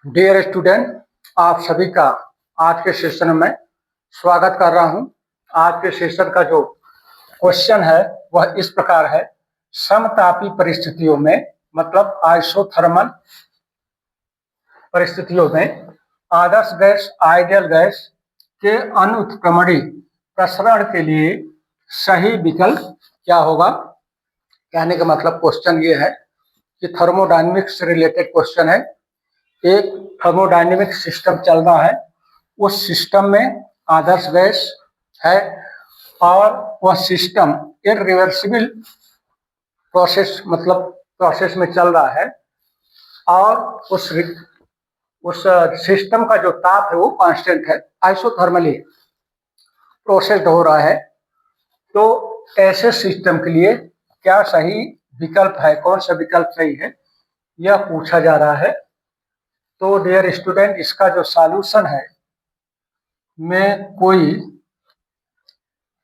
Dear student, आप सभी का आज के सेशन में स्वागत कर रहा हूं। आज के सेशन का जो क्वेश्चन है वह इस प्रकार है। समतापी परिस्थितियों में मतलब आइसोथर्मल परिस्थितियों में आदर्श गैस आइडियल गैस के अनुत्क्रमणीय प्रसरण के लिए सही विकल्प क्या होगा। कहने का मतलब क्वेश्चन ये है कि थर्मोडायनेमिक्स से रिलेटेड क्वेश्चन है। एक थर्मोडायनेमिक सिस्टम चल रहा है, उस सिस्टम में आदर्श गैस है और वह सिस्टम इरिवर्सिबल प्रोसेस में चल रहा है और उस सिस्टम का जो ताप है वो कांस्टेंट है, आइसोथर्मली प्रोसेस्ड हो रहा है। तो ऐसे सिस्टम के लिए क्या सही विकल्प है, कौन सा विकल्प सही है, यह पूछा जा रहा है। तो डियर स्टूडेंट, इसका जो सॉल्यूशन है, में कोई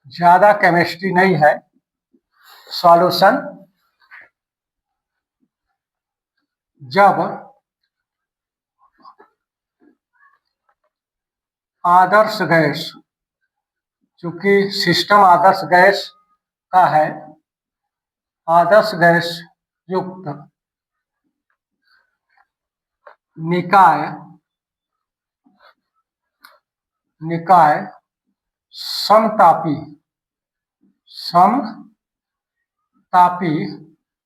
ज्यादा केमिस्ट्री नहीं है। सॉल्यूशन जब आदर्श गैस, चूंकि सिस्टम आदर्श गैस का है, आदर्श गैस युक्त निकाय समतापी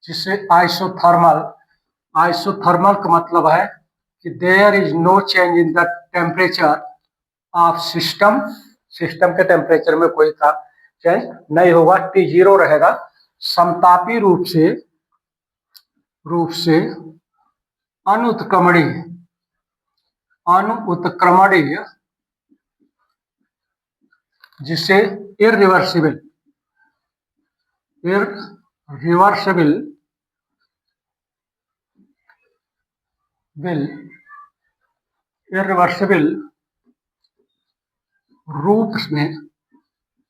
जिसे आइसोथर्मल का मतलब है कि there is no change in the temperature of system के टेम्परेचर में कोई चेंज नहीं होगा, T0 रहेगा। समतापी रूप से अनुत्क्रमणीय जिसे इरिवर्सिबल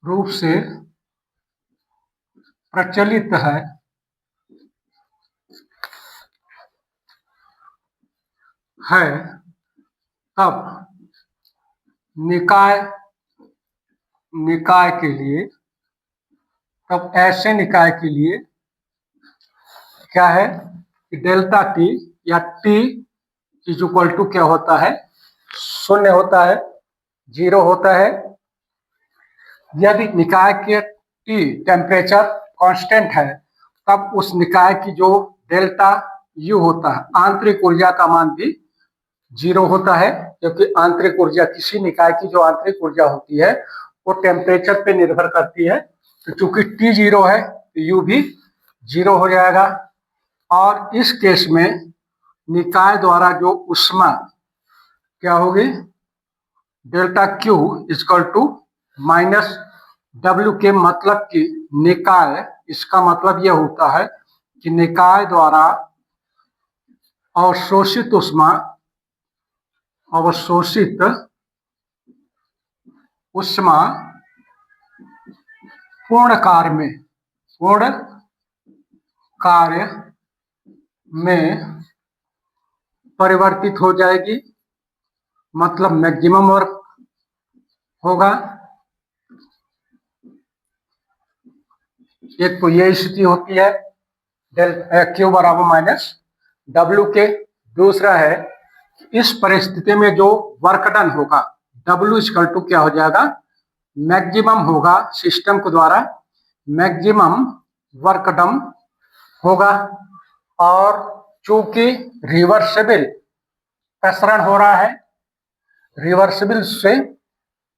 रूप से प्रचलित है तब ऐसे निकाय के लिए क्या है कि डेल्टा टी या टी इज इक्वल टू क्या होता है, 0 होता है, 0 होता है। यदि निकाय के टी टेम्परेचर कांस्टेंट है तब उस निकाय की जो डेल्टा यू होता है, आंतरिक ऊर्जा का मान भी 0 होता है, क्योंकि आंतरिक ऊर्जा, किसी निकाय की जो आंतरिक ऊर्जा होती है वो टेम्परेचर पे निर्भर करती है। तो चूंकि T 0 है तो U भी 0 हो जाएगा। और इस केस में निकाय द्वारा जो ऊष्मा क्या होगी, delta Q equal to minus W के, मतलब कि निकाय, इसका मतलब यह होता है कि निकाय द्वारा अवशोषित ऊष्मा पूर्ण कार्य में परिवर्तित हो जाएगी, मतलब मैक्सिमम वर्क होगा। एक तो ये स्थिति होती है Q बराबर माइनस W के। दूसरा है इस परिस्थिति में जो वर्क डन होगा W इक्वल टू क्या हो जाएगा, मैक्सिमम होगा, सिस्टम के द्वारा मैक्सिमम वर्क डन होगा। और चूंकि रिवर्सिबल प्रसरण हो रहा है, रिवर्सिबल से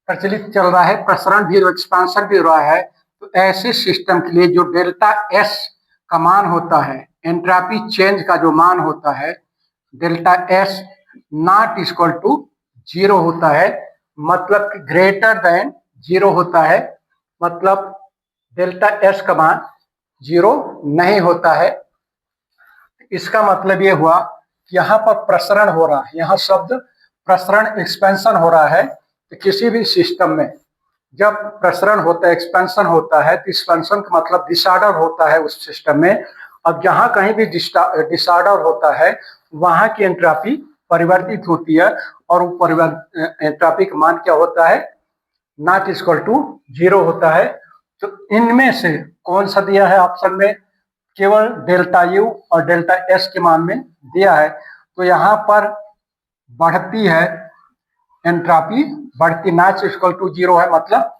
प्रचलित चल रहा है, प्रसरण भी, एक्सपांशन भी हो रहा है, तो ऐसे सिस्टम के लिए जो डेल्टा S का मान होता है, एंट्रोपी चेंज का जो मान होता है, delta S not equal to 0 होता है, मतलब ग्रेटर देन 0 होता है, मतलब डेल्टा S का मान 0 नहीं होता है। इसका मतलब ये हुआ कि यहाँ पर प्रसरण हो रहा है, यहाँ शब्द प्रसरण, एक्सपेंशन हो रहा है। तो किसी भी सिस्टम में जब प्रसरण होता है, एक्सपेंशन होता है, तो एक्सपेंशन का मतलब डिसऑर्डर होता है उस सिस्टम में। अब जहां कहीं भी डिसऑर्डर होता है वहां की एंट्रोपी परिवर्तित होती है और वो एंट्रोपी का मान क्या होता है, नॉट इक्वल टू 0 होता है। तो इनमें से कौन सा दिया है ऑप्शन में, केवल डेल्टा यू और डेल्टा एस के मान में दिया है। तो यहाँ पर बढ़ती है एंट्रोपी, बढ़ती नॉट इक्वल टू 0 है, मतलब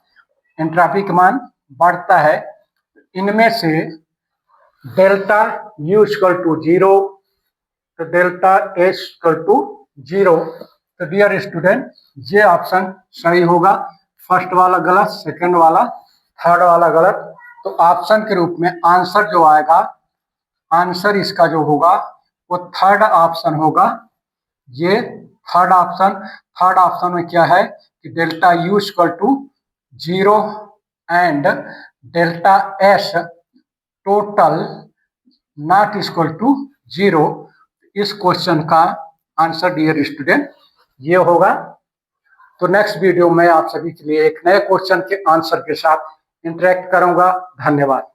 एंट्रोपी का मान बढ़ता है। इनमें से डेल्टा यू इक्वल टू 0, तो डेल्टा एस इक्वल टू 0। तो डियर स्टूडेंट, ये ऑप्शन सही होगा। फर्स्ट वाला गलत, सेकंड वाला, थर्ड वाला गलत। तो ऑप्शन के रूप में आंसर जो आएगा, आंसर इसका जो होगा वो थर्ड ऑप्शन होगा। ये थर्ड ऑप्शन में क्या है कि delta U equal to 0 and delta S total not equal to 0। इस क्वेश्चन का आंसर डियर स्टूडेंट ये होगा। तो नेक्स्ट वीडियो में आप सभी के लिए एक नए क्वेश्चन के आंसर के साथ इंटरेक्ट करूंगा। धन्यवाद।